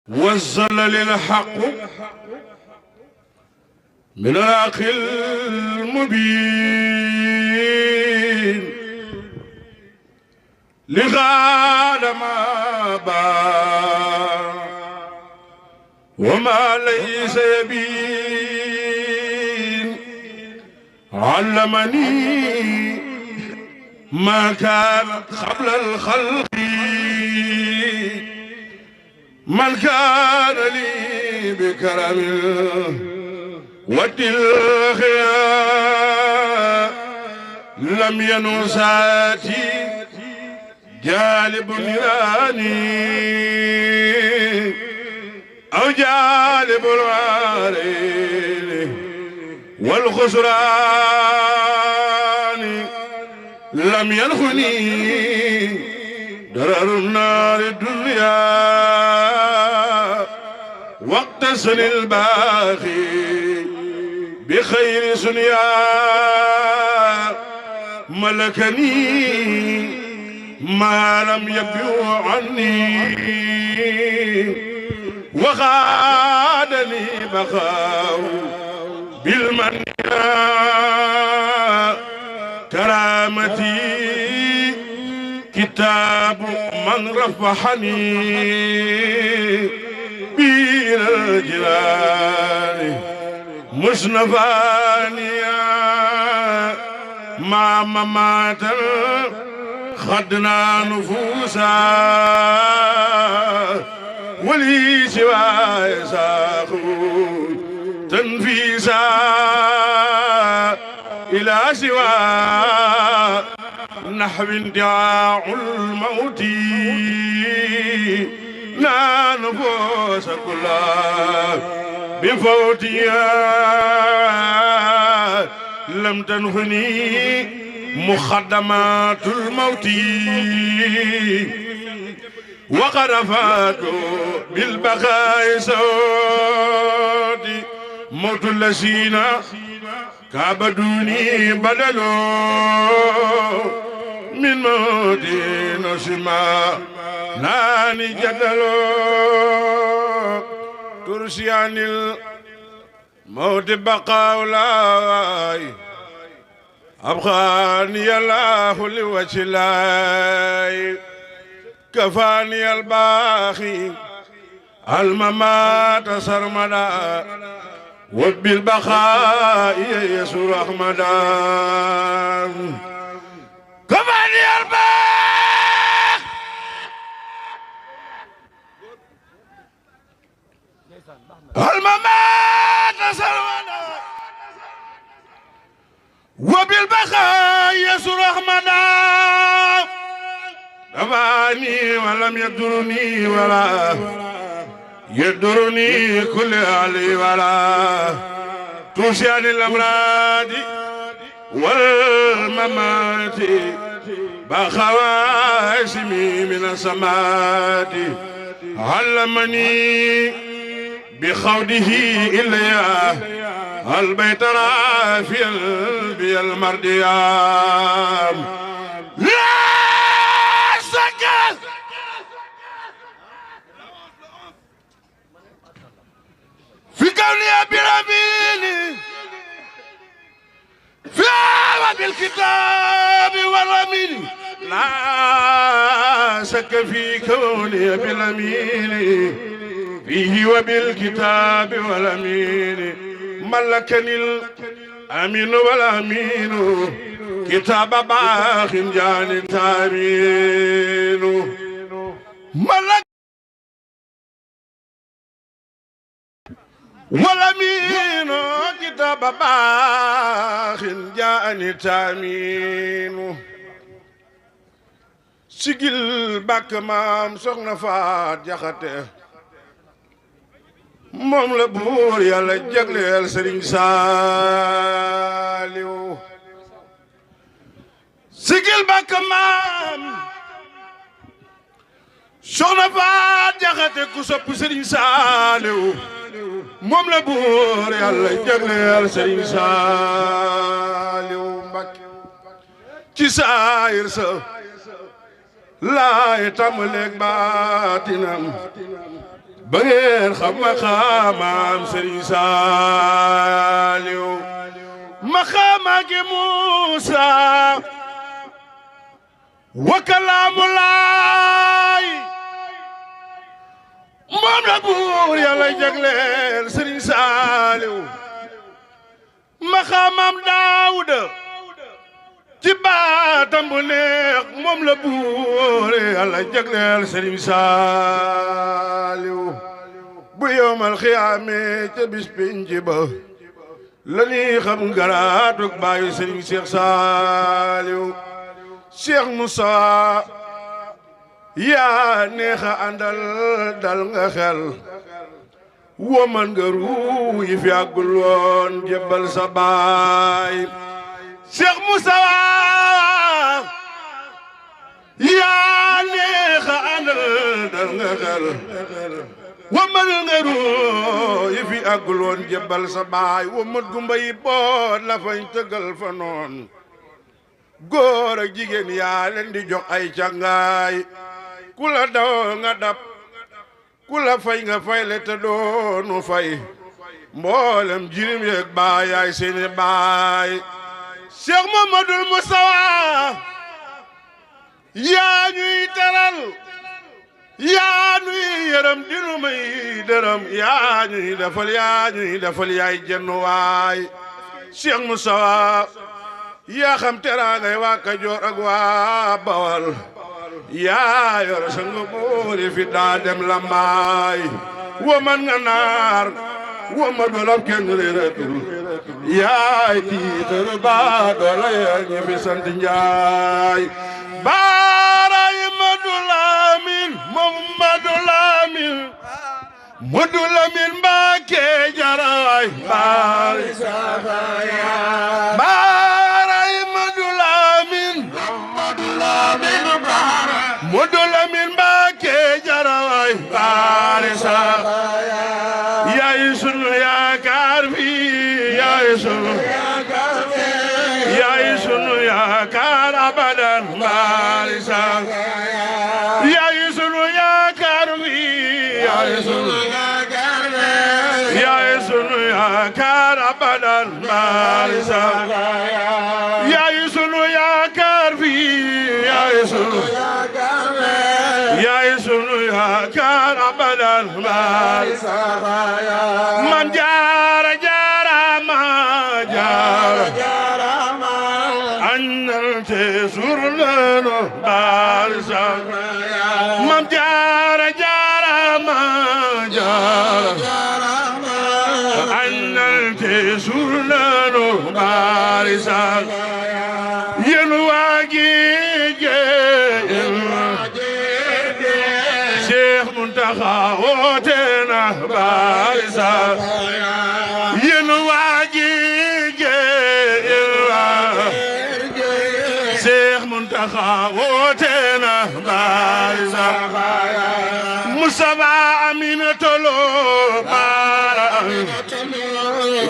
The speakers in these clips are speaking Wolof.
وصل للحق من الحق المبين لغاد ما بان وما ليس يبين علمني ما كان قبل الخلق من كان لي بكرم والخيار لم ينساتي جالب نيراني أو جالب الوارين والخسران لم ينخني درر النار الدنيا واقتسن الباقي بخير سنيا ملكني ما لم يبيو عني وخادني بخاو بالمن كرامتي كتاب من رفحني بين الجلال مصنفانيا مع مماتا خدنا نفوسا ولي سواي ساخو تنفيسا إلى سوى نحو اندعاء الموت لا نفوس كلها بفوتها لم تنهني مخدمات الموت وقرفات بالبقاء سودي موت الذين كابدوني بدلوا من موت نسما ناني جدلوا ترسي عن الموت بقاء لاي أبخاني الله لوجه الله كفاني الباخي الممات سرمدا وبالبقاء يسوع أحمدا كفاني الباخ الممات سرمدا وبالبقاء يسوع أحمدا دفعني ولم يدرني ولا يدرني كل علي ولا توشيان الأمراض والممات بخواسمي من السماء علمني بخوده إليا البيت رافيا بي المرديام لا سكت في كوني أبي ربيني في بالكتاب والأمين لا شك في كوني أبي الأمين فيه وبالكتاب والأمين ملكني الأمين والأمين كتاب باخ جاني تامين ملك والأمين كتاب باخ جاني تامين سجل باك مام سخنا فات جاخته moom la buur yàlla jagleel Sëriñ Saaliw sigil bakk maam soxna Faat Jaxate ku sopp Sëriñ Saaliw moom la buur yàlla jagleel Sëriñ Saaliw Mbakke ci saayir sa laay tàmbaleeg baatinam ba ngeen xam maqaamam Sëriñ Saaliw maqaama gi Muusa wa kalaamulaay moom la buur Yàlla jagleel Sëriñ Saaliw maqaamam Daawuda ci baatam bu neex moom la buur Yàlla jagleel Sëriñ Saaliw bu yowmal xiyaame ca bis penc ba la ñuy xam garaatug baayu Sëriñ Cheikh Saaliw Cheikh Moussa yaa neexa àndal dal nga xel woman nga ruu yi fi àggul woon jébbal sa baay Cheikh Moussa yaa neexa àndal dal nga xel woman nga ruu yi fi àggul woon jébbal sa baay womat gumba yi boot la fañ tëggal fa noon góor ak jigéen yaa leen di jox ay càngaay ku la daw nga dab ku la fay nga fay le te doonu fay mboolem jirim yeeg baay yaay seeni baay Cheikh Mamadul Mustafa yaa ñuy teral yaa ñuy yërëm dinu may dërëm yaa ñuy defal yaay jenn waay Cheikh Mustafa yaa xam teraangay waa Kajoor ak waa Bawal yaa yor sang buuri fi daa dem Lambaay woman nga naar woma dolab kenn reetul yaay tiitar baa doola yaa ñi fi sant Njaay baaraay Madu Lamin Mamadu Lamin Madu Lamin Mbàkke jaraay baari saxaaya Madu Lamin Mbàkke jaraay baari saxaaya yaay sunu yaakaar fi yaay sunu yaakaar abadan baari saxaaya yaay sunu yaakaar fi yaay sunu yaakaar abadan baari saxaaya yaay sunu yaakaar fi yaay sunu yaakaar abadan baari saxaaya man jaara ma jaara annal te surlano baari saxaaya man jaara ma jaara annal te surlano baari saxaaya yéen waa gi woote na baari saxaaya yéen waa ji Seex Muntaxa woote na baari saxaaya Mustafa Aminata Lo baara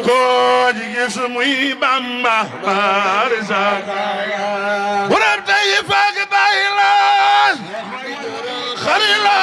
ko ji gis muy Bamba baari saxaaya burab tay faak bayi laas xari la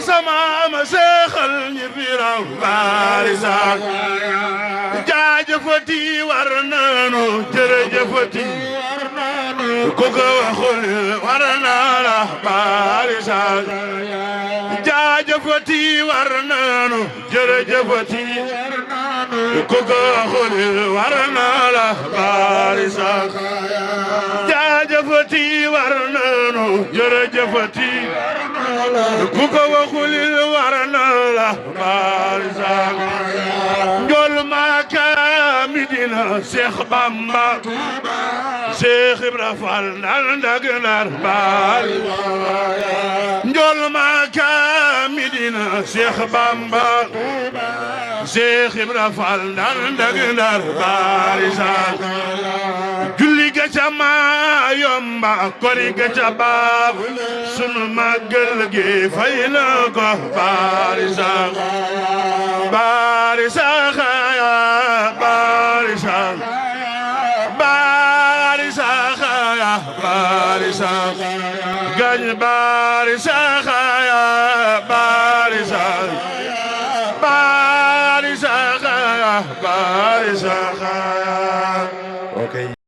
sama ma seexal ñi fi raw baari saxaaya jaajëfati war naanu jërëjëfati ku ko waxul war naa la baari saxaaya jaajëfati war naanu jërëjëfati ku ko waxul war naa la baari saxaaya jaajëfati war naanu jërëjëfati ku ko waxul war naa la baari saxaaya njool Maaka Medina Seex Bamba Seex Ibra Faal ndal ndag ndar baari saxaaya njool Maaka Medina Seex Bamba Seex Ibra Faal ndal ndag ndar baari saxaaya julli ga ca Mayomba kori ga ca baab sunu màggal gi fay na ko baari saxaaya baari saxaaya baari saxaaya baari saxaaya baari saxaaya gañ baari saxaaya baari saxaaya الأحبار سخايا.